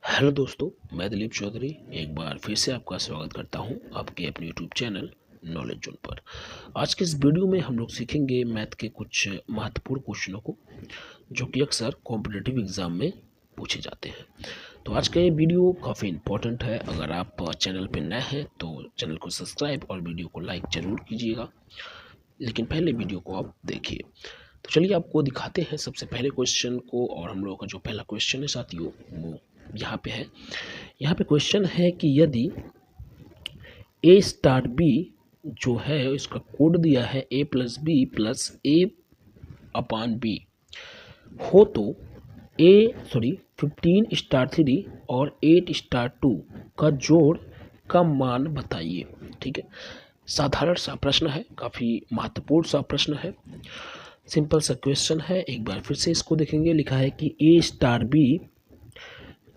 Hello दोस्तों, मैं दिलीप चौधरी एक बार फिर से आपका स्वागत करता हूं आपके अपने यूट्यूब चैनल नॉलेज जोन पर। आज के इस वीडियो में हम लोग सीखेंगे मैथ के कुछ महत्वपूर्ण क्वेश्चनों को जो कि अक्सर कॉम्पिटिटिव एग्ज़ाम में पूछे जाते हैं। तो आज का ये वीडियो काफ़ी इम्पोर्टेंट है। अगर आप चैनल पर नए हैं तो चैनल को सब्सक्राइब और वीडियो को लाइक ज़रूर कीजिएगा, लेकिन पहले वीडियो को आप देखिए। तो चलिए आपको दिखाते हैं सबसे पहले क्वेश्चन को। और हम लोगों का जो पहला क्वेश्चन है साथियों वो यहाँ पे है। यहाँ पे क्वेश्चन है कि यदि ए स्टार बी जो है इसका कोड दिया है ए प्लस बी प्लस ए अपान बी हो तो 15 स्टार 3 और 8 स्टार 2 का जोड़ का मान बताइए। ठीक है, साधारण सा प्रश्न है, काफ़ी महत्वपूर्ण सा प्रश्न है, सिंपल सा क्वेश्चन है। एक बार फिर से इसको देखेंगे। लिखा है कि ए स्टार बी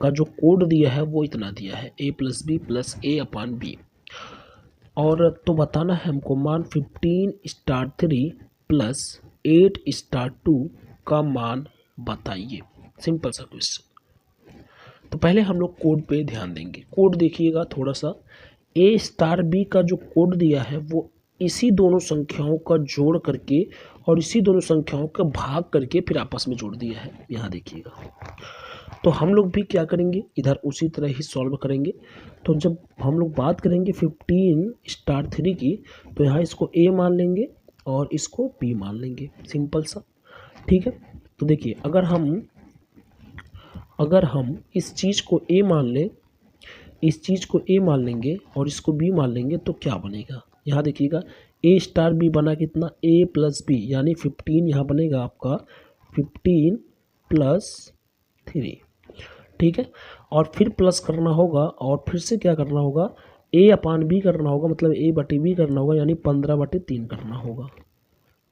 का जो कोड दिया है वो इतना दिया है ए प्लस बी प्लस ए अपान बी, और तो बताना है हमको मान 15 स्टार 3 प्लस 8 स्टार 2 का मान बताइए। सिंपल सा क्वेश्चन। तो पहले हम लोग कोड पे ध्यान देंगे। कोड देखिएगा थोड़ा सा। ए स्टार बी का जो कोड दिया है वो इसी दोनों संख्याओं का जोड़ करके और इसी दोनों संख्याओं का भाग करके फिर आपस में जोड़ दिया है। यहाँ देखिएगा। तो हम लोग भी क्या करेंगे, इधर उसी तरह ही सॉल्व करेंगे। तो जब हम लोग बात करेंगे 15 स्टार 3 की, तो यहाँ इसको ए मान लेंगे और इसको बी मान लेंगे। सिंपल सा, ठीक है। तो देखिए अगर हम इस चीज़ को ए मान लें, इस चीज़ को ए मान लेंगे और इसको बी मान लेंगे तो क्या बनेगा। यहाँ देखिएगा ए स्टार बी बना कितना ए प्लस बी, यानी 15 यहाँ बनेगा आपका 15 प्लस 3। ठीक है, और फिर प्लस करना होगा और फिर से क्या करना होगा ए अपान बी करना होगा, मतलब ए बटे बी करना होगा, यानी 15/3 करना होगा।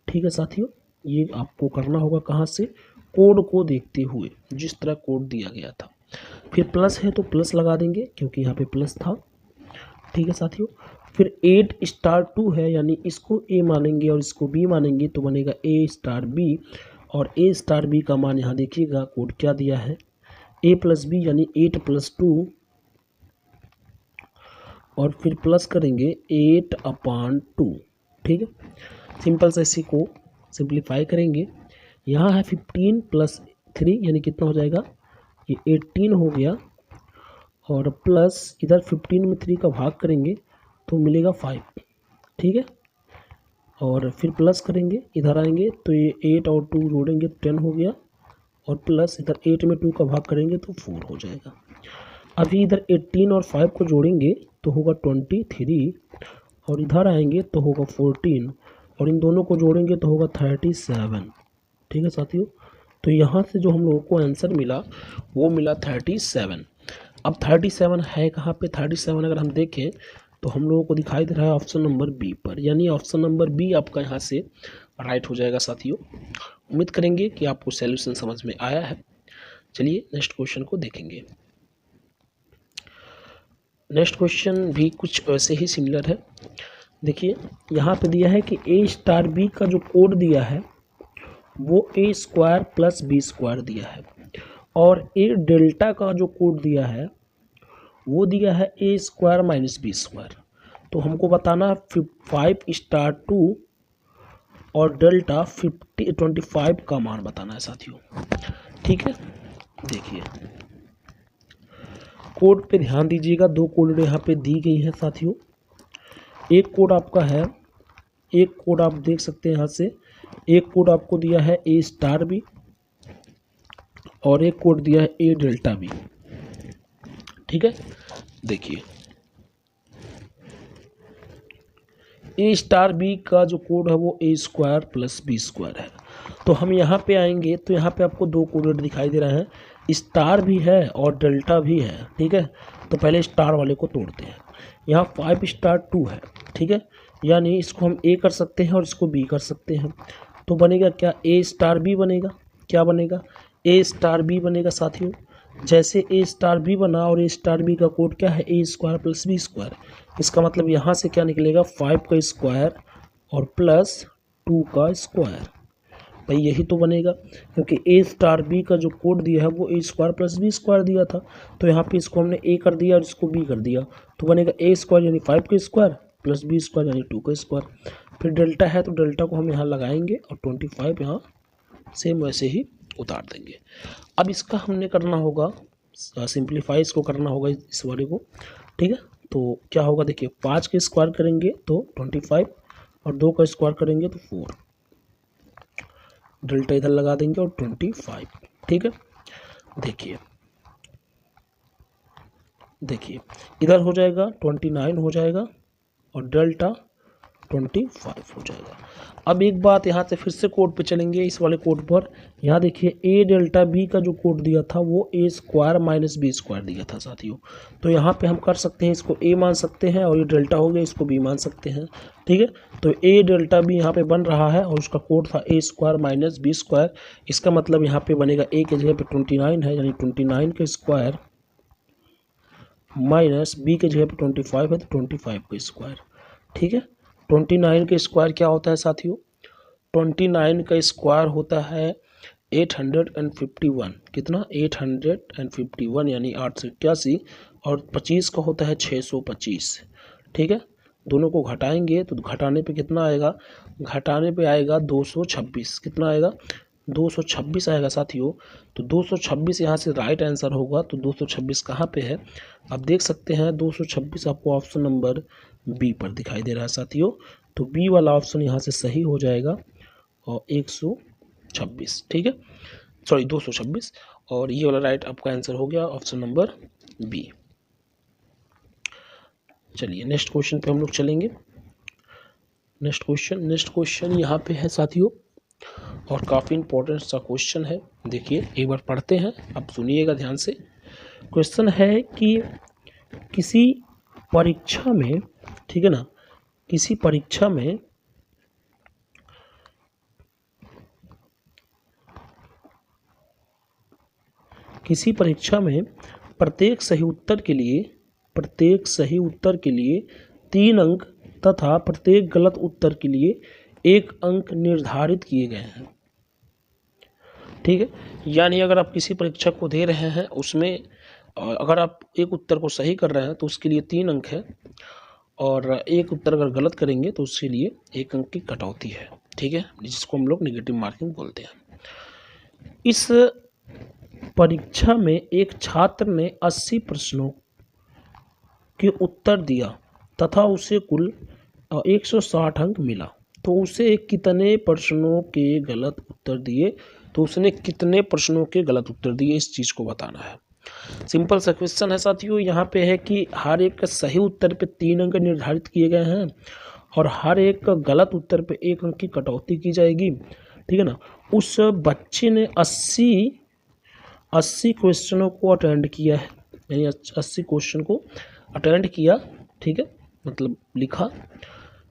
ठीक है साथियों, ये आपको करना होगा कहाँ से, कोड को देखते हुए, जिस तरह कोड दिया गया था। फिर प्लस है तो प्लस लगा देंगे क्योंकि यहाँ पे प्लस था। ठीक है साथियों, फिर 8 स्टार 2 है, यानी इसको ए मानेंगे और इसको बी मानेंगे तो बनेगा ए स्टार बी, और ए स्टार बी का मान यहाँ देखिएगा कोड क्या दिया है ए प्लस बी, यानी 8 प्लस 2, और फिर प्लस करेंगे 8 अपान 2। ठीक है, सिंपल से इसी को सिंप्लीफाई करेंगे। यहाँ है 15 प्लस 3, यानी कितना हो जाएगा, ये 18 हो गया, और प्लस इधर 15 में 3 का भाग करेंगे तो मिलेगा 5। ठीक है, और फिर प्लस करेंगे, इधर आएंगे तो ये 8 और 2 जोड़ेंगे 10 हो गया, और प्लस इधर 8 में 2 का भाग करेंगे तो 4 हो जाएगा। अभी इधर 18 और 5 को जोड़ेंगे तो होगा 23, और इधर आएंगे तो होगा 14, और इन दोनों को जोड़ेंगे तो होगा 37। ठीक है साथियों, तो यहाँ से जो हम लोगों को आंसर मिला वो मिला 37। अब 37 है कहाँ पे, 37 अगर हम देखें तो हम लोगों को दिखाई दे रहा है ऑप्शन नंबर बी पर, यानी ऑप्शन नंबर बी आपका यहाँ से राइट हो जाएगा साथियों। उम्मीद करेंगे कि आपको सॉल्यूशन समझ में आया है। चलिए नेक्स्ट क्वेश्चन को देखेंगे। नेक्स्ट क्वेश्चन भी कुछ वैसे ही सिमिलर है। देखिए यहाँ पे दिया है कि ए स्टार बी का जो कोड दिया है वो ए स्क्वायर प्लस बी स्क्वायर दिया है, और ए डेल्टा का जो कोड दिया है वो दिया है ए स्क्वायर माइनस बी स्क्वायर। तो हमको बताना है 5 स्टार 2 और डेल्टा 25 का मान बताना है साथियों। ठीक है, देखिए कोड पे ध्यान दीजिएगा। दो कोड यहाँ पे दी गई है साथियों। एक कोड आपका है, एक कोड आप देख सकते हैं यहाँ से, एक कोड आपको दिया है ए स्टार बी और एक कोड दिया है ए डेल्टा बी। ठीक है, देखिए ए स्टार बी का जो कोड है वो ए स्क्वायर प्लस बी स्क्वायर है। तो हम यहाँ पे आएंगे तो यहाँ पे आपको दो कोड दिखाई दे रहे हैं, स्टार भी है और डेल्टा भी है। ठीक है, तो पहले स्टार वाले को तोड़ते हैं। यहाँ 5 स्टार 2 है। ठीक है, यानी इसको हम ए कर सकते हैं और इसको बी कर सकते हैं। तो बनेगा क्या, ए स्टार बी बनेगा। क्या बनेगा, ए स्टार बी बनेगा साथियों। जैसे ए स्टार बी बना और ए स्टार बी का कोड क्या है ए स्क्वायर प्लस बी स्क्वायर। इसका मतलब यहाँ से क्या निकलेगा 5 का स्क्वायर और प्लस 2 का स्क्वायर। भाई यही तो बनेगा, क्योंकि ए स्टार बी का जो कोड दिया है वो ए स्क्वायर प्लस बी स्क्वायर दिया था, तो यहाँ पे इसको हमने ए कर दिया और इसको बी कर दिया, तो बनेगा ए स्क्वायर यानी 5 का स्क्वायर प्लस बी स्क्वायर यानी 2 का स्क्वायर। फिर डेल्टा है तो डेल्टा को हम यहाँ लगाएंगे और 25 यहाँ सेम वैसे ही उतार देंगे। अब इसका हमने करना होगा सिंप्लीफाई, इसको करना होगा इस वाले को, ठीक है। तो क्या होगा देखिए, 5 का स्क्वायर करेंगे तो 25 और 2 का स्क्वायर करेंगे तो 4, डेल्टा इधर लगा देंगे और 25, ठीक है। देखिए इधर हो जाएगा 29 हो जाएगा और डेल्टा 25 हो जाएगा। अब एक बात यहाँ से फिर से कोड पे चलेंगे, इस वाले कोड पर। यहाँ देखिए ए डेल्टा बी का जो कोड दिया था वो ए स्क्वायर माइनस बी स्क्वायर दिया था साथियों, तो यहाँ पे हम कर सकते हैं, इसको ए मान सकते हैं और ये डेल्टा हो गया, इसको बी मान सकते हैं, ठीक है। तो ए डेल्टा बी यहाँ पे बन रहा है और उसका कोड था ए स्क्वायर माइनस बी स्क्वायर। इसका मतलब यहाँ पे बनेगा ए के जगह पे 29 है, यानी 29 का स्क्वायर माइनस बी के जगह पे 25 है तो 25 का स्क्वायर, ठीक है। 29 का स्क्वायर क्या होता है साथियों, 29 का स्क्वायर होता है 851, कितना 851 यानी 881, और 25 का होता है 625, ठीक है। दोनों को घटाएंगे तो घटाने पे कितना आएगा, घटाने पे आएगा 226, कितना आएगा 226 आएगा साथियों। तो 226 यहाँ से राइट आंसर होगा, तो 226 कहाँ पे है आप देख सकते हैं, 226 आपको ऑप्शन नंबर बी पर दिखाई दे रहा है साथियों। तो बी वाला ऑप्शन यहाँ से सही हो जाएगा और 126, ठीक है, सॉरी 226, और ये वाला राइट आपका आंसर हो गया ऑप्शन नंबर बी। चलिए नेक्स्ट क्वेश्चन पे हम लोग चलेंगे। नेक्स्ट क्वेश्चन यहाँ पे है साथियों, और काफ़ी इंपॉर्टेंट सा क्वेश्चन है। देखिए एक बार पढ़ते हैं, आप सुनिएगा ध्यान से। क्वेश्चन है कि किसी परीक्षा में, ठीक है ना, किसी परीक्षा में प्रत्येक सही उत्तर के लिए 3 अंक तथा प्रत्येक गलत उत्तर के लिए 1 अंक निर्धारित किए गए हैं, ठीक है। यानी अगर आप किसी परीक्षा को दे रहे हैं, उसमें अगर आप एक उत्तर को सही कर रहे हैं तो उसके लिए 3 अंक है, और एक उत्तर अगर गलत करेंगे तो उसके लिए 1 अंक की कटौती है, ठीक है, जिसको हम लोग नेगेटिव मार्किंग बोलते हैं। इस परीक्षा में एक छात्र ने 80 प्रश्नों के उत्तर दिया तथा उसे कुल 160 अंक मिला, तो उसे कितने प्रश्नों के गलत उत्तर दिए, तो उसने कितने प्रश्नों के गलत उत्तर दिए, इस चीज़ को बताना है। सिंपल सा क्वेश्चन है साथियों। यहाँ पे है कि हर एक सही उत्तर पे 3 अंक निर्धारित किए गए हैं और हर एक गलत उत्तर पे 1 अंक की कटौती की जाएगी, ठीक है ना। उस बच्चे ने 80 क्वेश्चनों को अटेंड किया है, यानी 80 क्वेश्चन को अटेंड किया, ठीक है, मतलब लिखा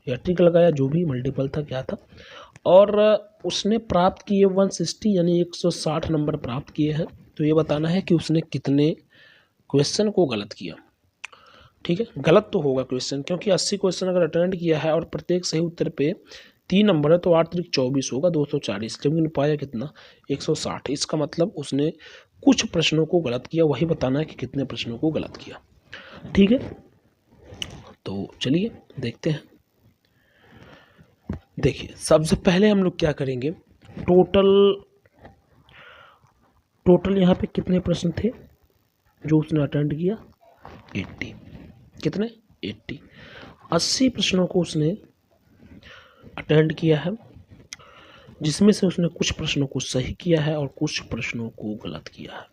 या टिक लगाया, जो भी मल्टीपल था क्या था, और उसने प्राप्त किए 160 यानी 160 नंबर प्राप्त किए हैं। तो ये बताना है कि उसने कितने क्वेश्चन को गलत किया, ठीक है। गलत तो होगा क्वेश्चन, क्योंकि 80 क्वेश्चन अगर अटेंड किया है और प्रत्येक सही उत्तर पे 3 नंबर है तो 8 × 24 होगा 240, लेकिन पाया कितना 160। इसका मतलब उसने कुछ प्रश्नों को गलत किया, वही बताना है कि कितने प्रश्नों को गलत किया, ठीक है। तो चलिए देखते हैं। देखिए सबसे पहले हम लोग क्या करेंगे, टोटल यहाँ पे कितने प्रश्न थे जो उसने अटेंड किया, 80, कितने 80, 80 प्रश्नों को उसने अटेंड किया है, जिसमें से उसने कुछ प्रश्नों को सही किया है और कुछ प्रश्नों को गलत किया है।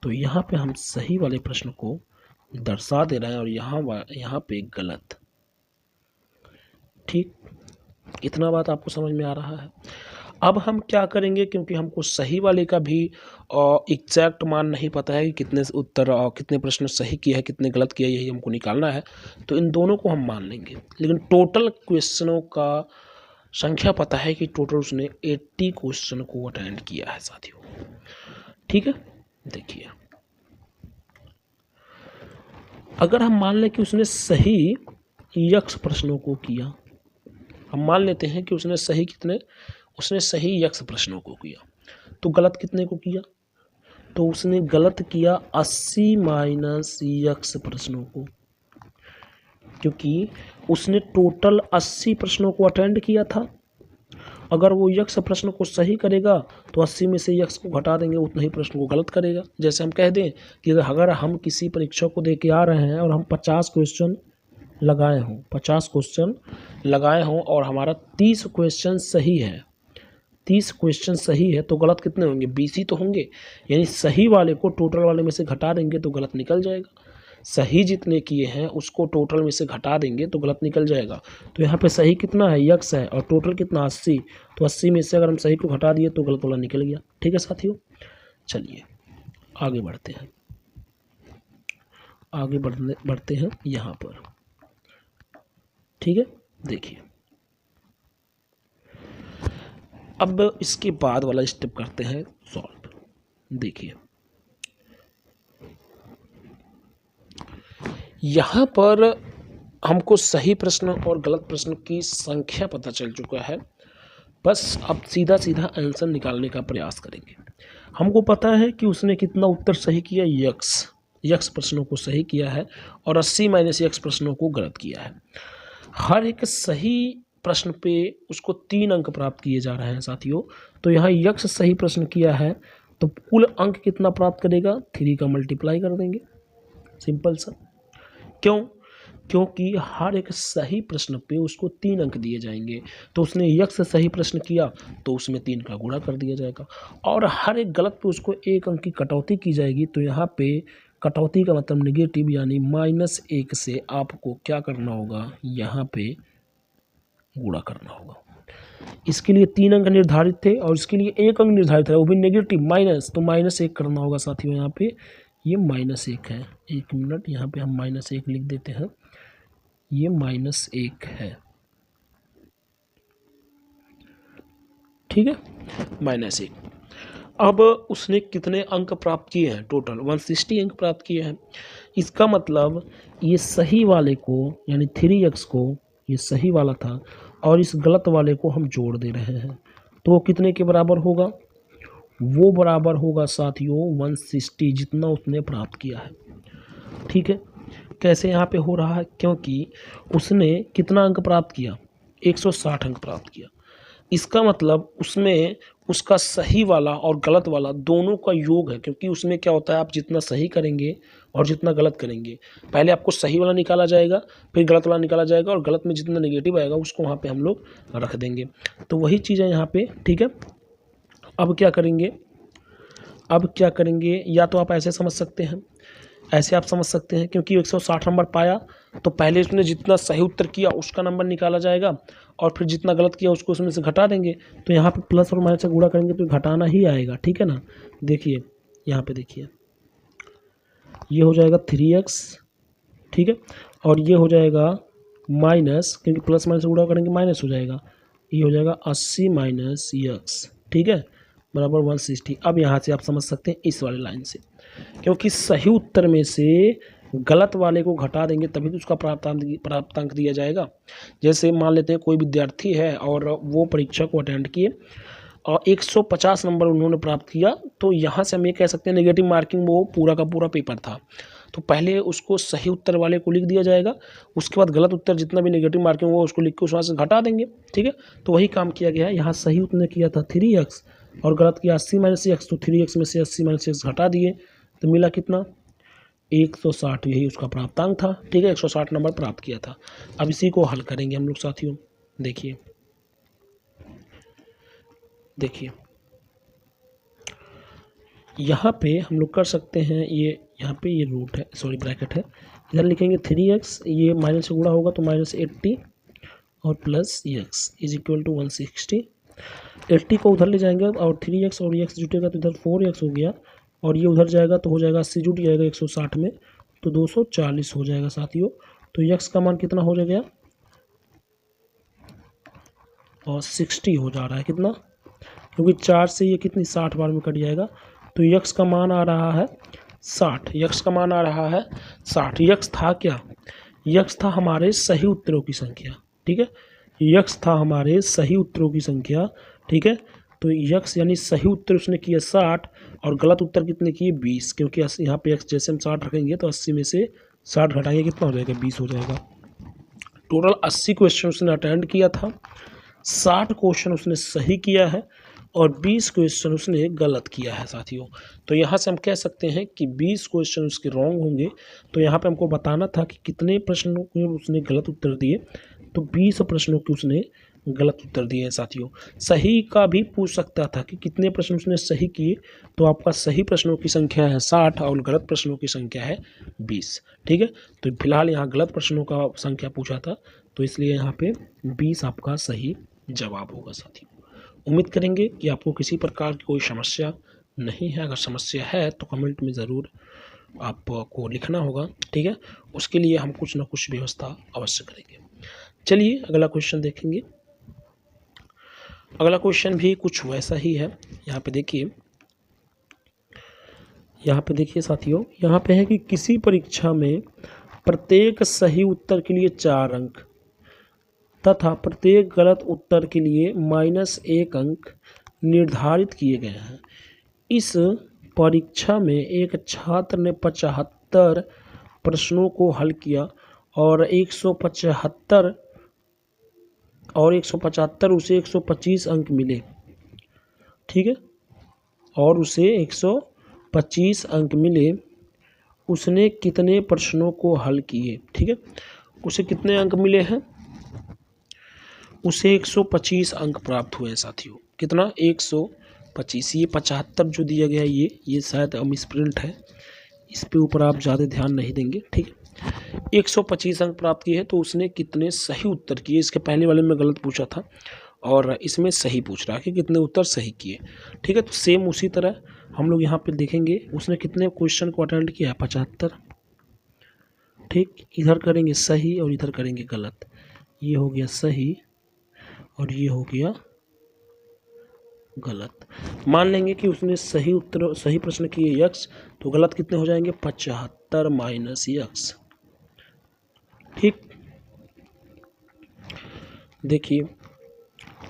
तो यहाँ पे हम सही वाले प्रश्न को दर्शा दे रहे हैं और यहाँ पे गलत, ठीक, इतना बात आपको समझ में आ रहा है। अब हम क्या करेंगे, क्योंकि हमको सही वाले का भी एग्जैक्ट मान नहीं पता है कि कितने उत्तर कितने प्रश्न सही किया है कितने गलत किया, यही हमको निकालना है, तो इन दोनों को हम मान लेंगे। लेकिन टोटल क्वेश्चनों का संख्या पता है कि टोटल उसने 80 क्वेश्चन को अटेंड किया है साथियों, ठीक है। देखिए अगर हम मान लें कि उसने सही x प्रश्नों को किया, हम मान लेते हैं कि उसने सही कितने उसने सही यक्ष प्रश्नों को किया, तो गलत कितने को किया? तो उसने गलत किया 80 माइनस यक्ष प्रश्नों को, क्योंकि उसने टोटल 80 प्रश्नों को अटेंड किया था। अगर वो यक्ष प्रश्न को सही करेगा तो 80 में से यक्ष को घटा देंगे, उतना ही प्रश्न को गलत करेगा। जैसे हम कह दें कि अगर हम किसी परीक्षा को दे के आ रहे हैं और हम 50 क्वेश्चन लगाए हों, 50 क्वेश्चन लगाए हों और हमारा 30 क्वेश्चन सही है, 30 क्वेश्चन सही है, तो गलत कितने होंगे? 20 ही तो होंगे। यानी सही वाले को टोटल वाले में से घटा देंगे तो गलत निकल जाएगा। सही जितने किए हैं उसको टोटल में से घटा देंगे तो गलत निकल जाएगा। तो यहाँ पे सही कितना है? यक्ष है, और टोटल कितना? 80। तो 80 में से अगर हम सही को घटा दिए तो गलत वाला निकल गया। ठीक है साथियों, चलिए आगे बढ़ते हैं। आगे बढ़ते हैं यहाँ पर। ठीक है, देखिए अब इसके बाद वाला स्टेप करते हैं सॉल्व। देखिए यहाँ पर हमको सही प्रश्न और गलत प्रश्न की संख्या पता चल चुका है, बस अब सीधा सीधा आंसर निकालने का प्रयास करेंगे। हमको पता है कि उसने कितना उत्तर सही किया? यक्ष प्रश्नों को सही किया है और 80 माइनस यक्ष प्रश्नों को गलत किया है। हर एक सही प्रश्न पे उसको 3 अंक प्राप्त किए जा रहे हैं साथियों। तो यहाँ यक्ष सही प्रश्न किया है तो कुल अंक कितना प्राप्त करेगा? 3 का मल्टीप्लाई कर देंगे, सिंपल सा। क्यों? क्योंकि हर एक सही प्रश्न पे उसको 3 अंक दिए जाएंगे। तो उसने यक्ष सही प्रश्न किया तो उसमें 3 का गुणा कर दिया जाएगा, और हर एक गलत पे उसको 1 अंक की कटौती की जाएगी। तो यहाँ पे कटौती का मतलब नेगेटिव, यानी -1 से आपको क्या करना होगा? यहाँ पे गुणा करना होगा। इसके लिए 3 अंक निर्धारित थे और इसके लिए 1 अंक निर्धारित है, वो भी नेगेटिव माइनस, तो -1 करना होगा साथियों। यहाँ पे ये -1 है। 1 मिनट, यहाँ पे हम -1 लिख देते हैं। ये -1 है, ठीक है, -1। अब उसने कितने अंक प्राप्त किए हैं? टोटल 160 अंक प्राप्त किए हैं। इसका मतलब ये सही वाले को, यानी 3x को, ये सही वाला था, और इस गलत वाले को हम जोड़ दे रहे हैं, तो वो कितने के बराबर होगा? वो बराबर होगा साथियों 160, जितना उसने प्राप्त किया है। ठीक है, कैसे यहाँ पे हो रहा है? क्योंकि उसने कितना अंक प्राप्त किया? 160 अंक प्राप्त किया। इसका मतलब उसमें उसका सही वाला और गलत वाला दोनों का योग है, क्योंकि उसमें क्या होता है, आप जितना सही करेंगे और जितना गलत करेंगे, पहले आपको सही वाला निकाला जाएगा, फिर गलत वाला निकाला जाएगा, और गलत में जितना नेगेटिव आएगा उसको वहाँ पे हम लोग रख देंगे। तो वही चीज़ है यहाँ पे। ठीक है, अब क्या करेंगे? या तो आप ऐसे समझ सकते हैं, ऐसे आप समझ सकते हैं, क्योंकि 160 नंबर पाया तो पहले उसने जितना सही उत्तर किया उसका नंबर निकाला जाएगा, और फिर जितना गलत किया उसको उसमें से घटा देंगे। तो यहाँ पे प्लस और माइनस से गुणा करेंगे तो घटाना ही आएगा। ठीक है ना, देखिए यहाँ पे देखिए, ये हो जाएगा 3x, ठीक है, और ये हो जाएगा माइनस, क्योंकि प्लस माइनस से गुणा करेंगे माइनस हो जाएगा, ये हो जाएगा 80 माइनस x, ठीक है, बराबर 160। अब यहाँ से आप समझ सकते हैं इस वाले लाइन से, क्योंकि सही उत्तर में से गलत वाले को घटा देंगे तभी तो उसका प्राप्तांक दिया जाएगा। जैसे मान लेते हैं कोई विद्यार्थी है और वो परीक्षा को अटेंड किए और 150 नंबर उन्होंने प्राप्त किया, तो यहाँ से हम ये कह सकते हैं नेगेटिव मार्किंग, वो पूरा का पूरा पेपर था। तो पहले उसको सही उत्तर वाले को लिख दिया जाएगा, उसके बाद गलत उत्तर जितना भी नेगेटिव मार्किंग हो उसको लिख के उस वहाँ से घटा देंगे। ठीक है, तो वही काम किया गया है। यहाँ सही उत्तर किया था 3x और गलत किया 80 माइनस x, तो 3x में से 80 माइनस x घटा दिए तो मिला कितना? 160, यही उसका प्राप्तांक था। ठीक है, 160 नंबर प्राप्त किया था। अब इसी को हल करेंगे हम लोग साथियों। देखिए यहाँ पे हम लोग कर सकते हैं, ये यहाँ पे ये रूट है, सॉरी ब्रैकेट है, इधर लिखेंगे 3x, ये माइनस से गुणा होगा तो -80 और plus x is equal to 160। 80 को उधर ले जाएंगे और 3x और x जुटेगा तो इधर 4x हो गया, और ये उधर जाएगा तो हो जाएगा 80 जुट जाएगा 160 में, तो 240 हो जाएगा साथियों। तो x का मान कितना हो जाएगा? और 60 हो जा रहा है, कितना? क्योंकि 4 से ये कितनी 60 बार में कट जाएगा, तो x का मान आ रहा है 60। x का मान आ रहा है 60। x था क्या? x था हमारे सही उत्तरों की संख्या। ठीक है, x था हमारे सही उत्तरों की संख्या, ठीक है। तो यक्स यानी सही उत्तर उसने किया 60 और गलत उत्तर कितने किए 20, क्योंकि यहाँ पे यक्स जैसे हम 60 रखेंगे तो 80 में से 60 घटाएंगे कितना हो जाएगा 20 हो जाएगा। टोटल 80 क्वेश्चन उसने अटेंड किया था, 60 क्वेश्चन उसने सही किया है और 20 क्वेश्चन उसने गलत किया है साथियों। तो यहाँ से हम कह सकते हैं कि 20 क्वेश्चन उसके रॉन्ग होंगे। तो यहाँ पे हमको बताना था कि कितने प्रश्नों के उसने गलत उत्तर दिए, तो 20 प्रश्नों के उसने गलत उत्तर दिए हैं साथियों। सही का भी पूछ सकता था कि कितने प्रश्न उसने सही किए, तो आपका सही प्रश्नों की संख्या है 60 और गलत प्रश्नों की संख्या है 20। ठीक है, तो फिलहाल यहाँ गलत प्रश्नों का संख्या पूछा था, तो इसलिए यहाँ पे 20 आपका सही जवाब होगा साथियों। उम्मीद करेंगे कि आपको किसी प्रकार की कोई समस्या नहीं है। अगर समस्या है तो कमेंट में ज़रूर आपको लिखना होगा। ठीक है, उसके लिए हम कुछ ना कुछ व्यवस्था अवश्य करेंगे। चलिए अगला क्वेश्चन देखेंगे। अगला क्वेश्चन भी कुछ वैसा ही है। यहाँ पे देखिए साथियों, यहाँ पे है कि किसी परीक्षा में प्रत्येक सही उत्तर के लिए 4 अंक तथा प्रत्येक गलत उत्तर के लिए -1 अंक निर्धारित किए गए हैं। इस परीक्षा में एक छात्र ने 75 प्रश्नों को हल किया और 175 उसे 125 अंक मिले। ठीक है, और उसे 125 अंक मिले। उसने कितने प्रश्नों को हल किए? ठीक है, उसे कितने अंक मिले हैं? उसे 125 अंक प्राप्त हुए साथियों। कितना? 125। ये 75 जो दिया गया है ये शायद मिसप्रिंट है, इस पे ऊपर आप ज़्यादा ध्यान नहीं देंगे। ठीक है, 125 अंक प्राप्त किए हैं। तो उसने कितने सही उत्तर किए? इसके पहले वाले में गलत पूछा था और इसमें सही पूछ रहा है कि कितने उत्तर सही किए। ठीक है, तो सेम उसी तरह हम लोग यहाँ पे देखेंगे उसने कितने क्वेश्चन को अटेंड किया है, 75। ठीक, इधर करेंगे सही और इधर करेंगे गलत। ये हो गया सही और ये हो गया गलत। मान लेंगे कि उसने सही प्रश्न किए यक्स, तो गलत कितने हो जाएंगे? 75 माइनस यक्स। ठीक, देखिए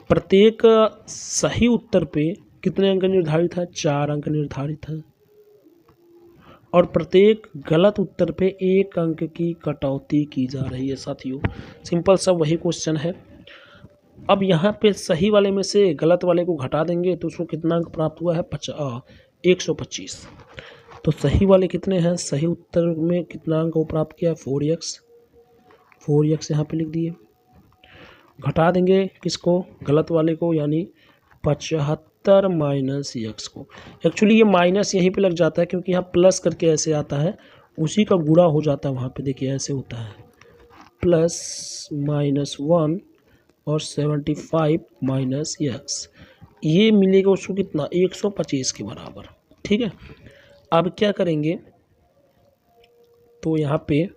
प्रत्येक सही उत्तर पे कितने अंक निर्धारित है? 4 अंक निर्धारित है और प्रत्येक गलत उत्तर पे 1 अंक की कटौती की जा रही है साथियों। सिंपल सा वही क्वेश्चन है। अब यहाँ पे सही वाले में से गलत वाले को घटा देंगे तो उसको कितना अंक प्राप्त हुआ है? 125। तो सही वाले कितने हैं? सही उत्तर में कितना अंक वो प्राप्त किया? 4x यहाँ पे लिख दिए। घटा देंगे किसको? गलत वाले को, यानी 75 माइनस x को। एक्चुअली ये माइनस यहीं पे लग जाता है क्योंकि यहाँ प्लस करके ऐसे आता है, उसी का गुणा हो जाता है वहाँ पे। देखिए ऐसे होता है, प्लस -1 और 75 माइनस x, ये मिलेगा उसको कितना? 125 के बराबर। ठीक है, अब क्या करेंगे? तो यहाँ पे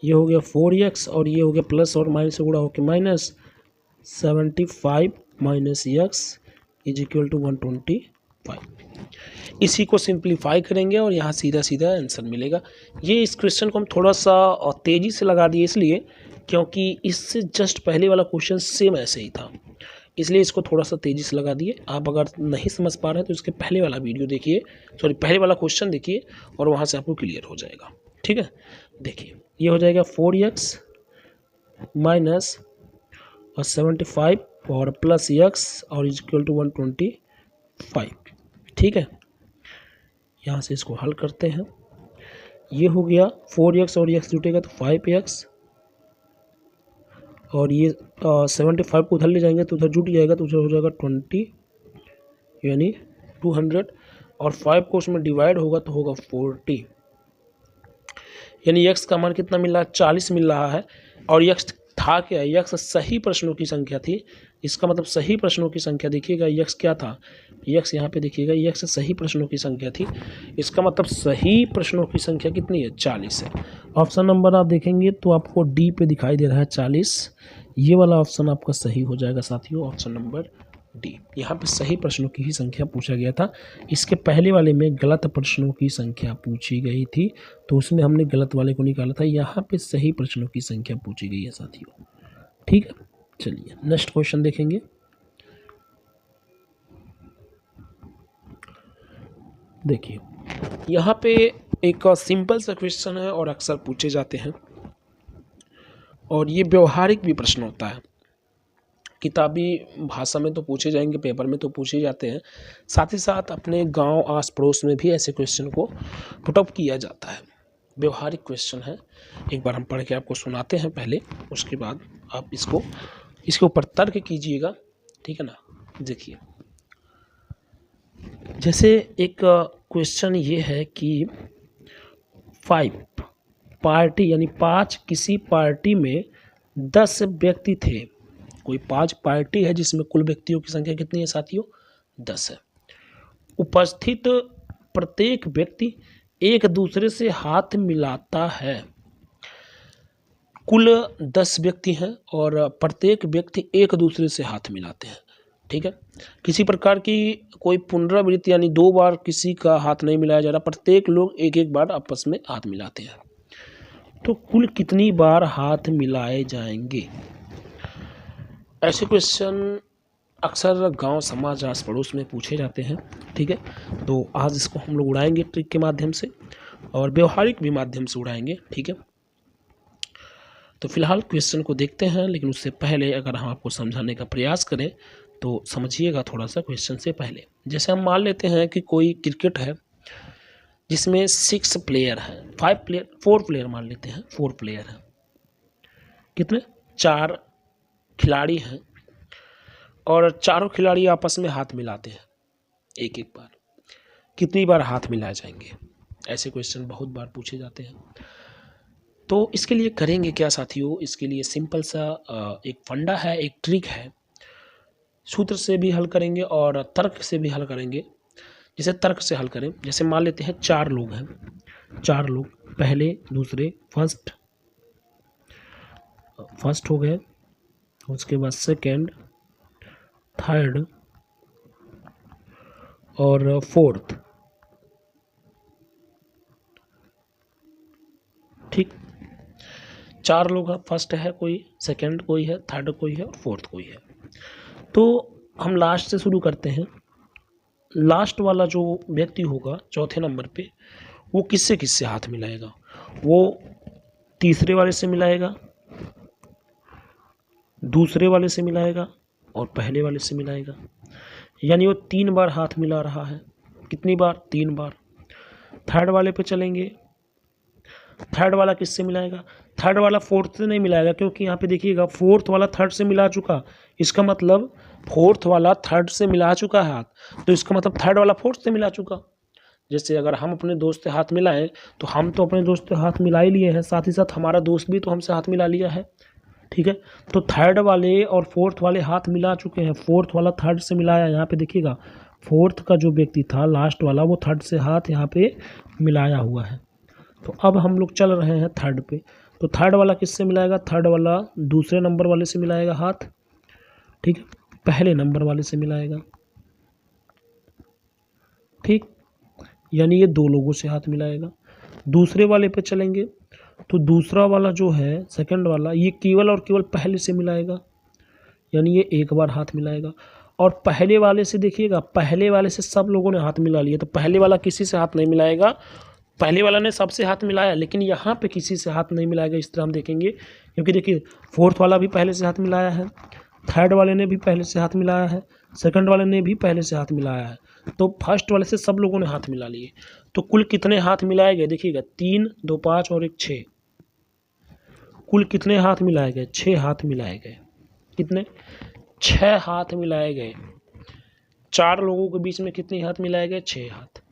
ये हो गया 4x और ये हो गया प्लस और माइनस से गुणा होकर -75 minus x is equal to 125। इसी को सिंप्लीफाई करेंगे और यहाँ सीधा सीधा आंसर मिलेगा। ये इस क्वेश्चन को हम थोड़ा सा तेज़ी से लगा दिए इसलिए क्योंकि इससे जस्ट पहले वाला क्वेश्चन सेम ऐसे ही था, इसलिए इसको थोड़ा सा तेज़ी से लगा दिए। आप अगर नहीं समझ पा रहे हैं तो इसके पहले वाला वीडियो देखिए, पहले वाला क्वेश्चन देखिए और वहाँ से आपको क्लियर हो जाएगा। ठीक है, देखिए ये हो जाएगा 4x माइनस और 75 और प्लस x और इज इक्वल टू 125। ठीक है, यहाँ से इसको हल करते हैं। ये हो गया 4x और x जुटेगा तो 5x और ये 75 को उधर ले जाएंगे तो उधर जुट जाएगा, तो उधर हो जाएगा 20 यानी 200 और 5 को उसमें डिवाइड होगा तो होगा 40, यानी x का मान कितना मिल रहा है? 40 मिल रहा है। और x था क्या? x सही प्रश्नों की संख्या थी। इसका मतलब सही प्रश्नों की संख्या देखिएगा, x क्या था? x यहाँ पे देखिएगा, x सही प्रश्नों की संख्या थी। इसका मतलब सही प्रश्नों की संख्या कितनी है? 40 है। ऑप्शन नंबर आप देखेंगे तो आपको डी पे दिखाई दे रहा है 40। ये वाला ऑप्शन आपका सही हो जाएगा साथियों, ऑप्शन नंबर डी। यहाँ पे सही प्रश्नों की ही संख्या पूछा गया था। इसके पहले वाले में गलत प्रश्नों की संख्या पूछी गई थी, तो उसमें हमने गलत वाले को निकाला था। यहाँ पे सही प्रश्नों की संख्या पूछी गई है साथियों। ठीक है, चलिए नेक्स्ट क्वेश्चन देखेंगे। देखिए यहाँ पे एक सिंपल सा क्वेश्चन है और अक्सर पूछे जाते हैं, और ये व्यवहारिक भी प्रश्न होता है। किताबी भाषा में तो पूछे जाएंगे, पेपर में तो पूछे जाते हैं, साथ ही साथ अपने गांव आस पड़ोस में भी ऐसे क्वेश्चन को पुटअप किया जाता है। व्यवहारिक क्वेश्चन है, एक बार हम पढ़ के आपको सुनाते हैं पहले, उसके बाद आप इसके ऊपर तर्क कीजिएगा, ठीक है ना। देखिए जैसे एक क्वेश्चन ये है कि 5 पार्टी यानी 5 किसी पार्टी में 10 व्यक्ति थे। कोई 5 पार्टी है जिसमें कुल व्यक्तियों की संख्या कितनी है साथियों? 10 है। उपस्थित प्रत्येक व्यक्ति एक दूसरे से हाथ मिलाता है। कुल 10 व्यक्ति हैं और प्रत्येक व्यक्ति एक दूसरे से हाथ मिलाते हैं, ठीक है। किसी प्रकार की कोई पुनरावृत्ति यानी 2 बार किसी का हाथ नहीं मिलाया जा रहा, प्रत्येक लोग एक एक बार आपस में हाथ मिलाते हैं। तो कुल कितनी बार हाथ मिलाए जाएंगे? ऐसे क्वेश्चन अक्सर गांव समाज आस पड़ोस में पूछे जाते हैं, ठीक है। तो आज इसको हम लोग उड़ाएंगे ट्रिक के माध्यम से और व्यवहारिक भी माध्यम से उड़ाएंगे, ठीक है। तो फिलहाल क्वेश्चन को देखते हैं, लेकिन उससे पहले अगर हम आपको समझाने का प्रयास करें तो समझिएगा थोड़ा सा क्वेश्चन से पहले। जैसे हम मान लेते हैं कि कोई क्रिकेट है जिसमें 6 प्लेयर हैं, 4 प्लेयर मान लेते हैं, 4 प्लेयर हैं। कितने? 4 खिलाड़ी हैं और चारों खिलाड़ी आपस में हाथ मिलाते हैं एक एक बार। कितनी बार हाथ मिलाए जाएंगे? ऐसे क्वेश्चन बहुत बार पूछे जाते हैं। तो इसके लिए करेंगे क्या साथियों? इसके लिए सिंपल सा एक फंडा है, एक ट्रिक है। सूत्र से भी हल करेंगे और तर्क से भी हल करेंगे। जैसे तर्क से हल करें, जैसे मान लेते हैं 4 लोग हैं, 4 लोग, पहले दूसरे फर्स्ट हो गए, उसके बाद सेकंड, थर्ड और फोर्थ, ठीक। 4 लोग हैं, फर्स्ट है कोई, सेकंड कोई है, थर्ड कोई है और फोर्थ कोई है। तो हम लास्ट से शुरू करते हैं। लास्ट वाला जो व्यक्ति होगा चौथे नंबर पे, वो किससे किससे हाथ मिलाएगा? वो तीसरे वाले से मिलाएगा, दूसरे वाले से मिलाएगा और पहले वाले से मिलाएगा। यानी वो 3 बार हाथ मिला रहा है। कितनी बार? 3 बार। थर्ड वाले पे चलेंगे, थर्ड वाला किससे मिलाएगा? थर्ड वाला फोर्थ से नहीं मिलाएगा, क्योंकि यहाँ पे देखिएगा फोर्थ वाला थर्ड से मिला चुका। इसका मतलब फोर्थ वाला थर्ड से मिला चुका है हाथ, तो इसका मतलब थर्ड वाला फोर्थ से मिला चुका। जैसे अगर हम अपने दोस्त से हाथ मिलाएं तो हम तो अपने दोस्त से हाथ मिला ही लिए हैं, साथ ही साथ हमारा दोस्त भी तो हमसे हाथ मिला लिया है, ठीक है। तो थर्ड वाले और फोर्थ वाले हाथ मिला चुके हैं। फोर्थ वाला थर्ड से मिलाया, यहाँ पे देखिएगा फोर्थ का जो व्यक्ति था लास्ट वाला, वो थर्ड से हाथ यहाँ पे मिलाया हुआ है। तो अब हम लोग चल रहे हैं थर्ड पे। तो थर्ड वाला किससे मिलाएगा? थर्ड वाला दूसरे नंबर वाले से मिलाएगा हाथ, ठीक है, पहले नंबर वाले से मिलाएगा, ठीक। यानी ये 2 लोगों से हाथ मिलाएगा। दूसरे वाले पे चलेंगे तो दूसरा वाला जो है सेकंड वाला, ये केवल और केवल पहले से मिलाएगा, यानी ये 1 बार हाथ मिलाएगा। और पहले वाले से देखिएगा, पहले वाले से सब लोगों ने हाथ मिला लिया, तो पहले वाला किसी से हाथ नहीं मिलाएगा। पहले वाला ने सबसे हाथ मिलाया, लेकिन यहाँ पे किसी से हाथ नहीं मिलाएगा, इस तरह हम देखेंगे। क्योंकि देखिए फोर्थ वाला भी पहले से हाथ मिलाया है, थर्ड वाले ने भी पहले से हाथ मिलाया है, सेकंड वाले ने भी पहले से हाथ मिलाया है, तो फर्स्ट वाले से सब लोगों ने हाथ मिला लिए। तो कुल कितने हाथ मिलाए गए? देखिएगा 3, 2, 5 और 1, 6। कुल कितने हाथ मिलाए गए? 6 हाथ मिलाए गए। कितने? 6 हाथ मिलाए गए। 4 लोगों के बीच में कितने हाथ मिलाए गए? 6 हाथ।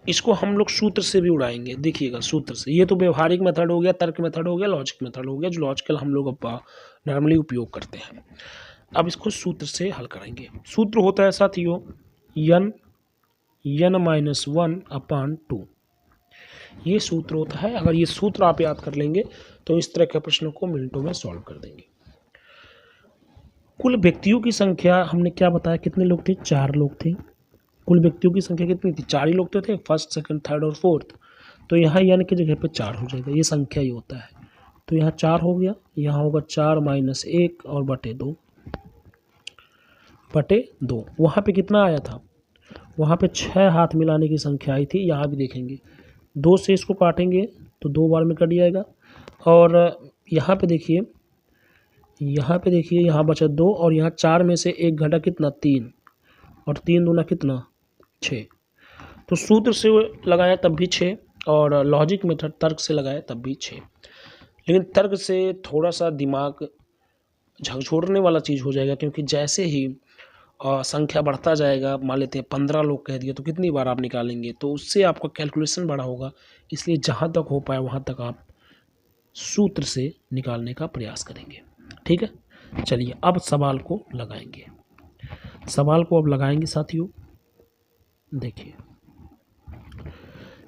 इसको हम लोग सूत्र से भी उड़ाएंगे। देखिएगा सूत्र से, ये तो व्यवहारिक मेथड हो गया, तर्क मेथड हो गया, लॉजिक मेथड हो गया, जो लॉजिकल हम लोग नॉर्मली उपयोग करते हैं। अब इसको सूत्र से हल करेंगे। सूत्र होता है साथियों n-1/2। ये सूत्र होता है। अगर ये सूत्र आप याद कर लेंगे तो इस तरह के प्रश्नों को मिनटों में सॉल्व कर देंगे। कुल व्यक्तियों की संख्या हमने क्या बताया? कितने लोग थे? 4 लोग थे। कुल व्यक्तियों की संख्या कितनी थी? 4 ही लोग तो थे, फर्स्ट, सेकंड, थर्ड और फोर्थ। तो यहाँ n की जगह पे 4 हो जाएगा, ये संख्या ही होता है। तो यहाँ 4 हो गया, यहाँ होगा 4 - 1 और बटे 2। वहाँ पे कितना आया था? वहाँ पे 6 हाथ मिलाने की संख्या आई थी, यहाँ भी देखेंगे 2 से इसको काटेंगे तो 2 बार में कट जाएगा। और यहाँ पे देखिए, यहाँ बचा 2 और यहाँ 4 में से 1 घटा कितना 3 और 3 दूना कितना 6। तो सूत्र से लगाया तब भी 6 और लॉजिक मेथड तर्क से लगाया तब भी 6। लेकिन तर्क से थोड़ा सा दिमाग झकझोरने वाला चीज़ हो जाएगा, क्योंकि जैसे ही संख्या बढ़ता जाएगा, मान लेते हैं 15 लोग कह दिए तो कितनी बार आप निकालेंगे, तो उससे आपका कैलकुलेशन बड़ा होगा। इसलिए जहाँ तक हो पाए वहाँ तक आप सूत्र से निकालने का प्रयास करेंगे। ठीक है, चलिए अब सवाल को लगाएंगे। सवाल को अब लगाएंगे साथियों। देखिए,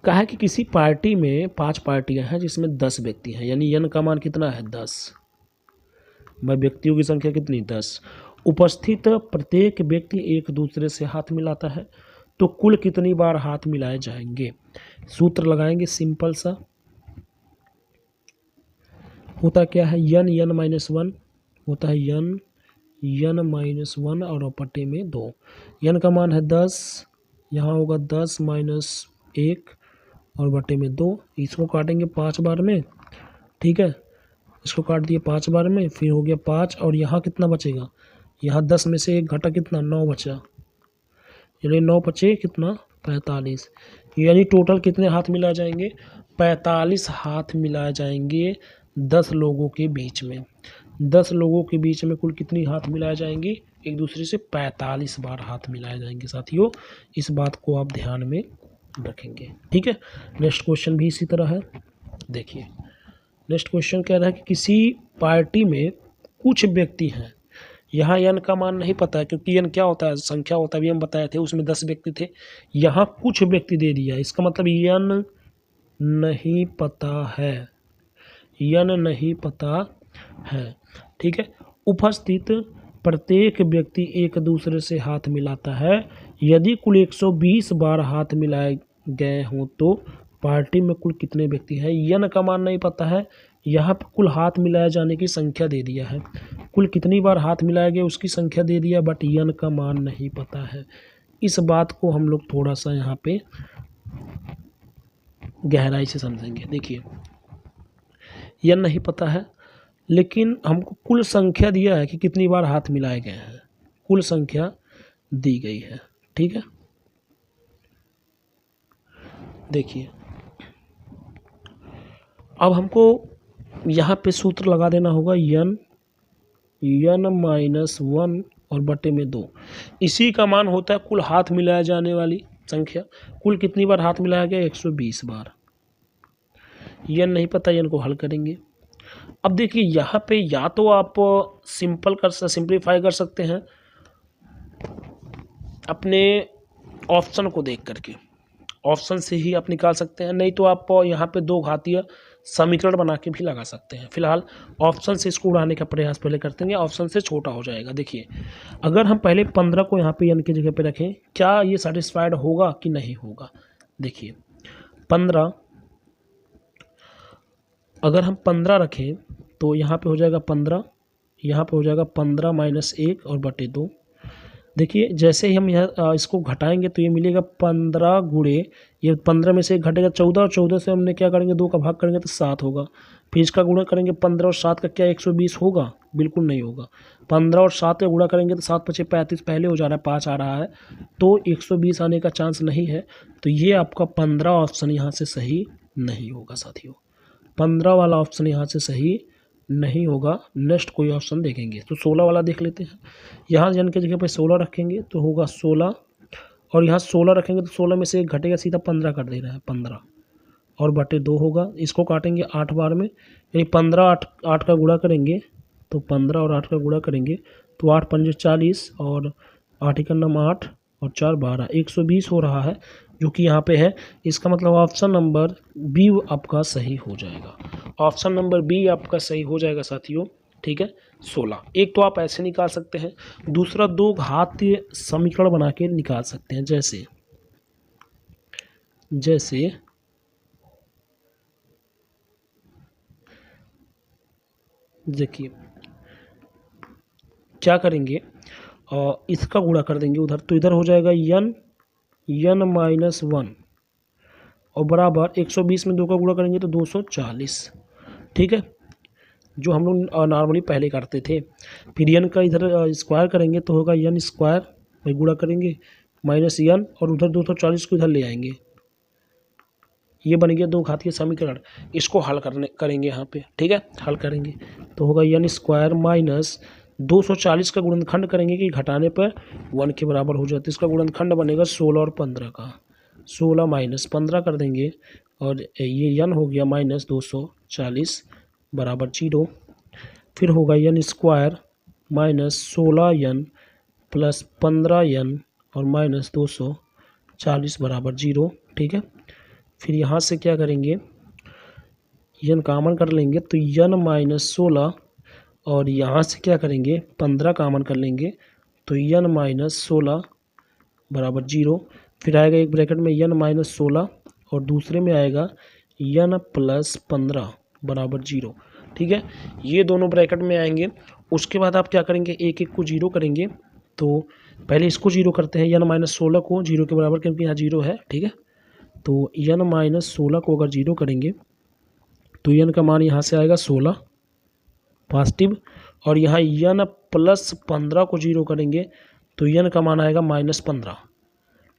कहा है कि किसी पार्टी में 5 पार्टियां हैं जिसमें 10 व्यक्ति हैं, यानी n का मान कितना है 10, भाई व्यक्तियों की संख्या कितनी 10। उपस्थित प्रत्येक व्यक्ति एक दूसरे से हाथ मिलाता है, तो कुल कितनी बार हाथ मिलाए जाएंगे। सूत्र लगाएंगे सिंपल सा, होता क्या है n -1 होता है n -1 और अपटे में 2। n का मान है 10, यहाँ होगा 10 - 1 और बटे में 2। इसको काटेंगे 5 बार में, ठीक है, इसको काट दिए 5 बार में, फिर हो गया 5 और यहाँ कितना बचेगा, यहाँ 10 में से 1 घटा कितना 9 बचा, यानी 9 बचे कितना 45। यानी टोटल कितने हाथ मिलाए जाएंगे 45 हाथ मिलाए जाएंगे 10 लोगों के बीच में। 10 लोगों के बीच में कुल कितनी हाथ मिलाए जाएंगी, एक दूसरे से 45 बार हाथ मिलाए जाएंगे साथियों। इस बात को आप ध्यान में रखेंगे। ठीक है, नेक्स्ट क्वेश्चन भी इसी तरह है। देखिए, नेक्स्ट क्वेश्चन कह रहा है कि किसी पार्टी में कुछ व्यक्ति हैं, यहाँ n का मान नहीं पता है क्योंकि n क्या होता है संख्या होता है, अभी हम बताए थे, उसमें 10 व्यक्ति थे, यहाँ कुछ व्यक्ति दे दिया, इसका मतलब n नहीं पता है, n नहीं पता है। ठीक है, उपस्थित प्रत्येक व्यक्ति एक दूसरे से हाथ मिलाता है, यदि कुल 120 बार हाथ मिलाए गए हों तो पार्टी में कुल कितने व्यक्ति हैं। n का मान नहीं पता है, यहाँ पर कुल हाथ मिलाए जाने की संख्या दे दिया है, कुल कितनी बार हाथ मिलाया गया उसकी संख्या दे दिया, बट n का मान नहीं पता है। इस बात को हम लोग थोड़ा सा यहाँ पे गहराई से समझेंगे। देखिए, n नहीं पता है, लेकिन हमको कुल संख्या दिया है कि कितनी बार हाथ मिलाए गए हैं, कुल संख्या दी गई है। ठीक है, देखिए अब हमको यहाँ पे सूत्र लगा देना होगा n -1 और बटे में 2। इसी का मान होता है कुल हाथ मिलाए जाने वाली संख्या। कुल कितनी बार हाथ मिलाया गया 120 बार। n नहीं पता, n को हल करेंगे। अब देखिए यहाँ पे या तो आप सिंप्लीफाई कर सकते हैं अपने ऑप्शन को देख करके, ऑप्शन से ही आप निकाल सकते हैं, नहीं तो आप यहाँ पे 2 घातीय समीकरण बना के भी लगा सकते हैं। फिलहाल ऑप्शन से इसको उड़ाने का प्रयास पहले करते हैं, ऑप्शन से छोटा हो जाएगा। देखिए, अगर हम पहले 15 को यहाँ पे n की जगह पे रखें, क्या ये सेटिस्फाइड होगा कि नहीं होगा। देखिए 15, अगर हम 15 रखें तो यहाँ पे हो जाएगा 15, यहाँ पे हो जाएगा 15 - 1 और बटे 2। देखिए जैसे ही हम यहाँ इसको घटाएंगे तो ये मिलेगा 15 गुणे, ये 15 में से 1 घटेगा 14 और 14 से हमने क्या करेंगे 2 का भाग करेंगे तो 7 होगा। फिर इसका गुणा करेंगे 15 और 7 का, क्या 120 होगा, बिल्कुल नहीं होगा। 15 और 7 का गुणा करेंगे तो 7 × 5 = 35, पहले हो जा रहा है 5 आ रहा है, तो 120 आने का चांस नहीं है। तो ये आपका 15 ऑप्शन यहाँ से सही नहीं होगा साथियों, 15 वाला ऑप्शन यहाँ से सही नहीं होगा। नेक्स्ट कोई ऑप्शन देखेंगे तो 16 वाला देख लेते हैं। यहाँ n की जगह पे 16 रखेंगे तो होगा 16, और यहाँ 16 रखेंगे तो 16 में से 1 घटेगा, सीधा 15 कर दे रहा है, 15 और बटे 2 होगा। इसको काटेंगे 8 बार में, यानी 15 8 का गुणा करेंगे तो 15 और 8 का गुणा करेंगे तो 8 × 5 = 40 और 8 × 9 = 8 और 4 = 12, 120 हो रहा है, जो कि यहाँ पे है। इसका मतलब ऑप्शन नंबर बी आपका सही हो जाएगा, ऑप्शन नंबर बी आपका सही हो जाएगा साथियों। ठीक है, 16। एक तो आप ऐसे निकाल सकते हैं, दूसरा 2 घातीय समीकरण बना के निकाल सकते हैं। जैसे देखिए क्या करेंगे, इसका गुणा कर देंगे उधर, तो इधर हो जाएगा n n-1 और बराबर 120 में 2 का गुणा करेंगे तो 240, ठीक है, जो हम लोग नॉर्मली पहले करते थे। फिर n का इधर स्क्वायर करेंगे तो होगा n स्क्वायर, वही गुणा करेंगे माइनस n और उधर 240 को इधर ले आएंगे, ये बन गया दो घातीय समीकरण। इसको हल करेंगे यहाँ पे, ठीक है, हल करेंगे तो होगा n स्क्वायर माइनस 240 का गुणनखंड करेंगे कि घटाने पर 1 के बराबर हो जाता है। इसका गुणनखंड बनेगा 16 और 15 का, 16 माइनस 15 कर देंगे और ये n हो गया माइनस 240 बराबर 0। फिर होगा n square minus 16n plus 15n और माइनस 240 बराबर 0, ठीक है। फिर यहाँ से क्या करेंगे, n कॉमन कर लेंगे तो n माइनस 16 और यहाँ से क्या करेंगे 15 कॉमन कर लेंगे तो n माइनस 16 बराबर 0। फिर आएगा एक ब्रैकेट में n माइनस 16 और दूसरे में आएगा n प्लस 15 बराबर 0, ठीक है, ये दोनों ब्रैकेट में आएंगे। उसके बाद आप क्या करेंगे, एक एक को 0 करेंगे। तो पहले इसको 0 करते हैं, n माइनस 16 को 0 के बराबर, क्योंकि यहाँ 0 है, ठीक है। तो n माइनस 16 को अगर 0 करेंगे तो n का मान यहाँ से आएगा 16 पॉजिटिव, और यहाँ n प्लस 15 को 0 करेंगे तो n का मान आएगा माइनस 15,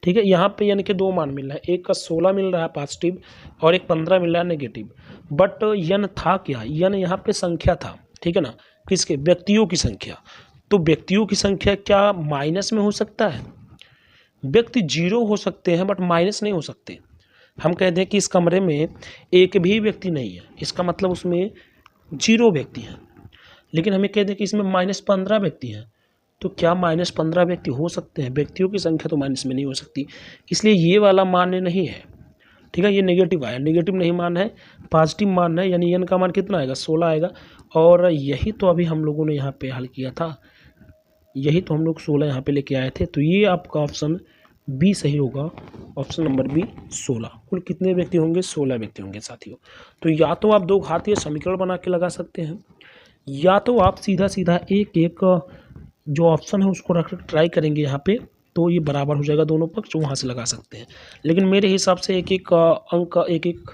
ठीक है। यहाँ पे n के दो मान मिल रहा है, एक का 16 मिल रहा है पॉजिटिव और एक 15 मिल रहा है नेगेटिव। बट n था क्या, n यहाँ पे संख्या था, ठीक है ना, किसके, व्यक्तियों की संख्या। तो व्यक्तियों की संख्या क्या माइनस में हो सकता है, व्यक्ति 0 हो सकते हैं बट माइनस नहीं हो सकते। हम कहते हैं कि इस कमरे में एक भी व्यक्ति नहीं है, इसका मतलब उसमें 0 व्यक्ति हैं। लेकिन हमें कहते हैं कि इसमें माइनस 15 व्यक्ति हैं, तो क्या माइनस 15 व्यक्ति हो सकते हैं, व्यक्तियों की संख्या तो माइनस में नहीं हो सकती, इसलिए ये वाला मान्य नहीं है, ठीक है। ये नेगेटिव आया, नेगेटिव नहीं मान है, पॉजिटिव मान है, यानी n का मान कितना आएगा 16 आएगा। और यही तो अभी हम लोगों ने यहाँ पे हल किया था, यही तो हम लोग 16 यहाँ पे लेके आए थे। तो ये आपका ऑप्शन बी सही होगा, ऑप्शन नंबर बी 16। कुल कितने व्यक्ति होंगे, 16 व्यक्ति होंगे साथियों। तो या तो आप दो घातीय समीकरण बना के लगा सकते हैं, या तो आप सीधा सीधा एक एक जो ऑप्शन है उसको रख ट्राई करेंगे यहाँ पे, तो ये बराबर हो जाएगा दोनों पक्ष, वहाँ से लगा सकते हैं। लेकिन मेरे हिसाब से एक एक अंक एक एक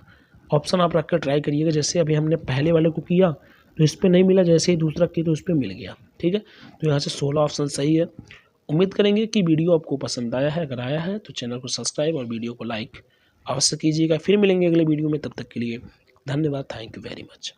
ऑप्शन आप रख कर ट्राई करिएगा। जैसे अभी हमने पहले वाले को किया तो इस पर नहीं मिला, जैसे ही दूसरा किया तो इस पर मिल गया, ठीक है। तो यहाँ से 16 ऑप्शन सही है। उम्मीद करेंगे कि वीडियो आपको पसंद आया है, अगर आया है तो चैनल को सब्सक्राइब और वीडियो को लाइक अवश्य कीजिएगा। फिर मिलेंगे अगले वीडियो में, तब तक के लिए धन्यवाद, थैंक यू वेरी मच।